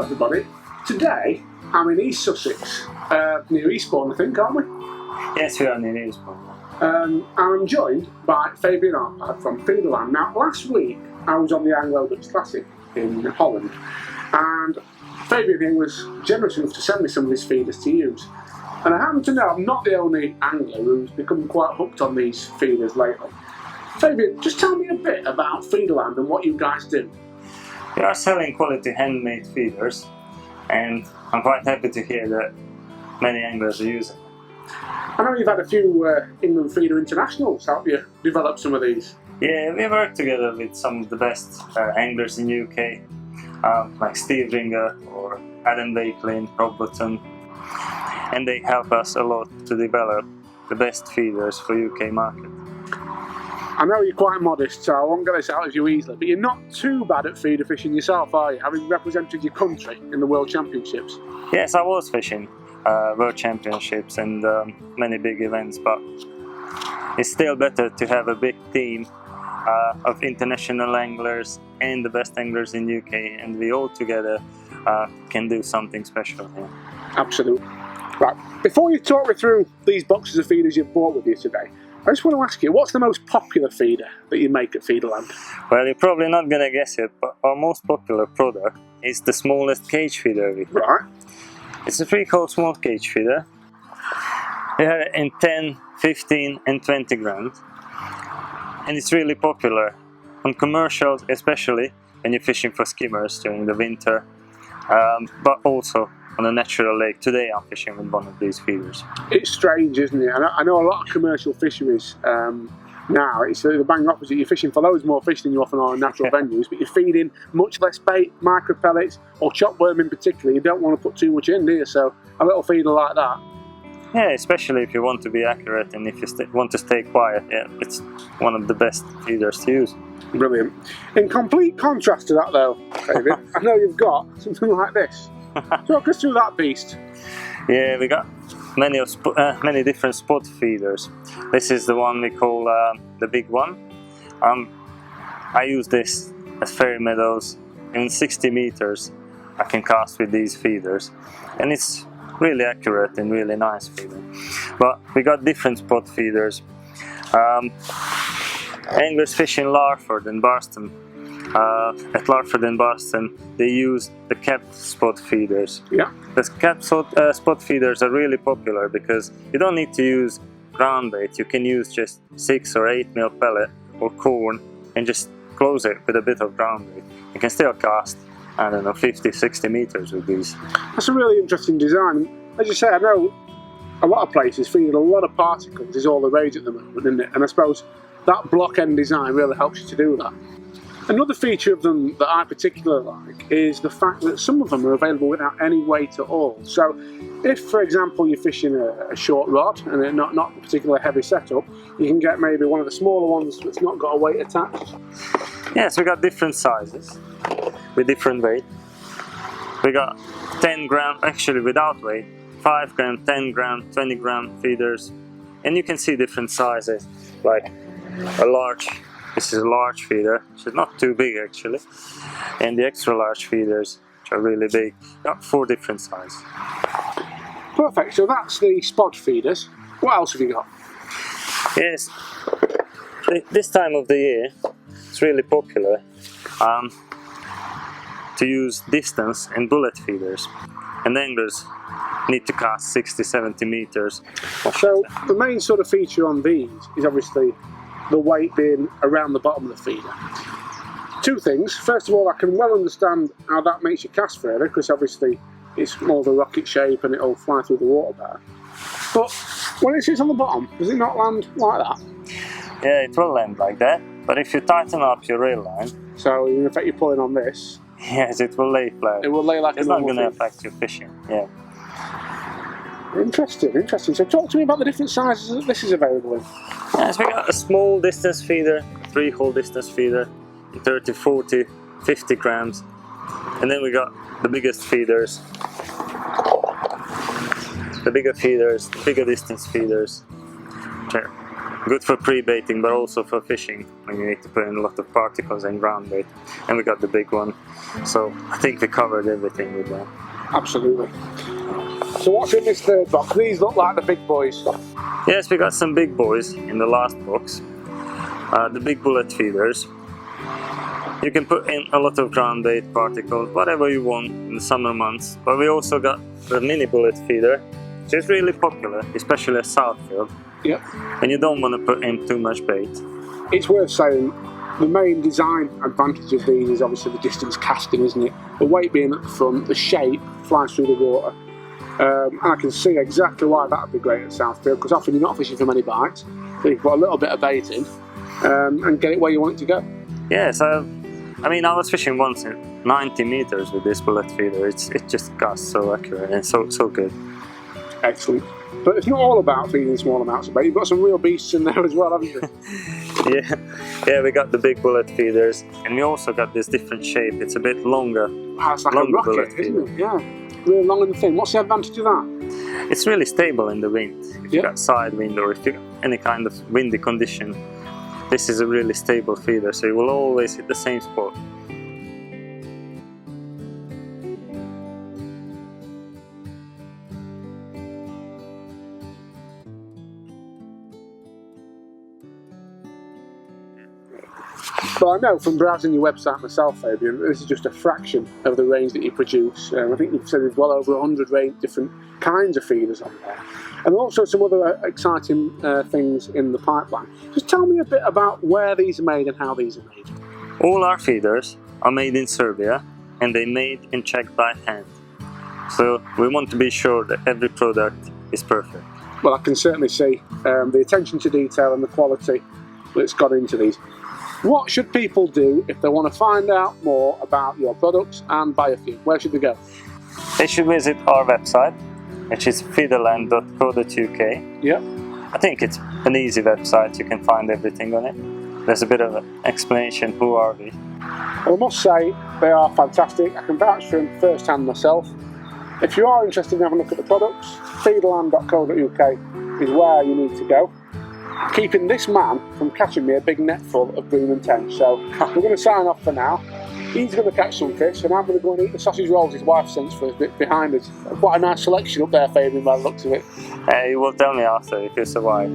Hello everybody. Today I'm in East Sussex, near Eastbourne I think, aren't we? Yes, we are near Eastbourne. I'm joined by Fabian Arpad from Feederland. Now last week I was on the Anglo-Dutch Classic in Holland and Fabian here was generous enough to send me some of his feeders to use. And I happen to know I'm not the only angler who's become quite hooked on these feeders lately. Fabian, just tell me a bit about Feederland and what you guys do. We are selling quality handmade feeders, and I'm quite happy to hear that many anglers are using them. I know you've had a few England Feeder Internationals help you develop some of these. Yeah, we work together with some of the best anglers in the UK, like Steve Ringer or Adam Wakeley in Rob Button, and they help us a lot to develop the best feeders for UK market. I know you're quite modest, so I won't get this out of you easily, but you're not too bad at feeder fishing yourself, are you? Having represented your country in the World Championships. Yes, I was fishing World Championships and many big events, but it's still better to have a big team of international anglers and the best anglers in the UK, and we all together can do something special here. Absolutely. Right, before you talk me through these boxes of feeders you've brought with you today, I just want to ask you, what's the most popular feeder that you make at Feederland? Well, you're probably not going to guess it, but our most popular product is the smallest cage feeder we have. Right. It's a 3-hole small cage feeder. We have it in 10, 15 and 20 grams. And it's really popular on commercials, especially when you're fishing for skimmers during the winter, but also on a natural lake. Today I'm fishing with one of these feeders. It's strange, isn't it? I know a lot of commercial fisheries now, it's the bang opposite. You're fishing for loads more fish than you often are in natural venues, but you're feeding much less bait, micro pellets, or chopped worm in particular. You don't want to put too much in, do you? So a little feeder like that. Yeah, especially if you want to be accurate and if you want to stay quiet, yeah, it's one of the best feeders to use. Brilliant. In complete contrast to that though, David, I know you've got something like this. Talk us through that beast. Yeah, we got many different spot feeders. This is the one we call the big one. I use this at ferry meadows in 60 meters. I can cast with these feeders, and it's really accurate and really nice feeder. But we got different spot feeders. Anglers fish in Larford and Barston. At Larford and Boston, they use the capped spot feeders. Yeah. The capped spot feeders are really popular because you don't need to use ground bait. You can use just 6 or 8 mil pellet or corn and just close it with a bit of ground bait. You can still cast, I don't know, 50, 60 meters with these. That's a really interesting design. As you say, I know a lot of places feeding a lot of particles is all the rage at the moment, isn't it? And I suppose that block end design really helps you to do that. Another feature of them that I particularly like is the fact that some of them are available without any weight at all. So if, for example, you're fishing a short rod and a not a particularly heavy setup, you can get maybe one of the smaller ones that's not got a weight attached. Yes, we got different sizes with different weight. We got 10 gram, actually without weight, 5 gram, 10 gram, 20 gram feeders. And you can see different sizes, like a large. This is a large feeder, which is not too big actually, and the extra large feeders, which are really big. Got 4 different sizes. Perfect, so that's the spot feeders. What else have you got? Yes, this time of the year, it's really popular to use distance and bullet feeders, and anglers need to cast 60-70 meters. So the main sort of feature on these is obviously the weight being around the bottom of the feeder. 2 things. First of all, I can well understand how that makes you cast further, because obviously it's more of a rocket shape and it'll fly through the water better. But when it sits on the bottom, does it not land like that? Yeah, it will land like that, but if you tighten up your reel line... So in effect you're pulling on this? Yes, it will lay flat. It will lay like it's a not normal going to affect your fishing, yeah. Interesting, interesting. So talk to me about the different sizes that this is available in. Yes, we got a small distance feeder, 3-hole distance feeder, 30, 40, 50 grams. And then we got the biggest feeders, the bigger feeders, bigger distance feeders, which are Good for pre-baiting, but also for fishing when you need to put in a lot of particles and ground bait. And we got the big one, so I think we covered everything with that. Absolutely. So what's in this third box? These look like the big boys. Yes, we got some big boys in the last box. The big bullet feeders. You can put in a lot of ground bait, particles, whatever you want in the summer months. But we also got the mini bullet feeder, which is really popular, especially at Southfield. Yep. And you don't want to put in too much bait. It's worth saying the main design advantage of these is obviously the distance casting, isn't it? The weight being at the front, the shape flies through the water. And I can see exactly why that would be great at Southfield, because often you're not fishing for many bites, so you can put a little bit of bait in and get it where you want it to go. Yeah, so I mean, I was fishing once at 90 meters with this bullet feeder. It just got so accurate and so good. Excellent. But it's not all about feeding small amounts of bait. You've got some real beasts in there as well, haven't you? Yeah, we got the big bullet feeders, and we also got this different shape. It's a bit longer. Wow, it's like a rocket, isn't it? Yeah, really long and thin. What's the advantage of that? It's really stable in the wind. If you got side wind or if you got any kind of windy condition, this is a really stable feeder, so you will always hit the same spot. But I know from browsing your website myself, Fabian, this is just a fraction of the range that you produce. I think you've said there's well over 100 different kinds of feeders on there. And also some other exciting things in the pipeline. Just tell me a bit about where these are made and how these are made. All our feeders are made in Serbia, and they're made and checked by hand. So we want to be sure that every product is perfect. Well, I can certainly see the attention to detail and the quality that's gone into these. What should people do if they want to find out more about your products and buy a few? Where should they go? They should visit our website, which is feederland.co.uk. Yeah. I think it's an easy website, you can find everything on it. There's a bit of an explanation, who are we. Well, I must say, they are fantastic. I can vouch for them first hand myself. If you are interested in having a look at the products, feederland.co.uk is where you need to go. Keeping this man from catching me a big net full of bream and tench. So we're going to sign off for now. He's going to catch some fish, and I'm going to go and eat the sausage rolls his wife sent for us behind us. Quite a nice selection up there, Fabian, by the looks of it. You will tell me after if you survive.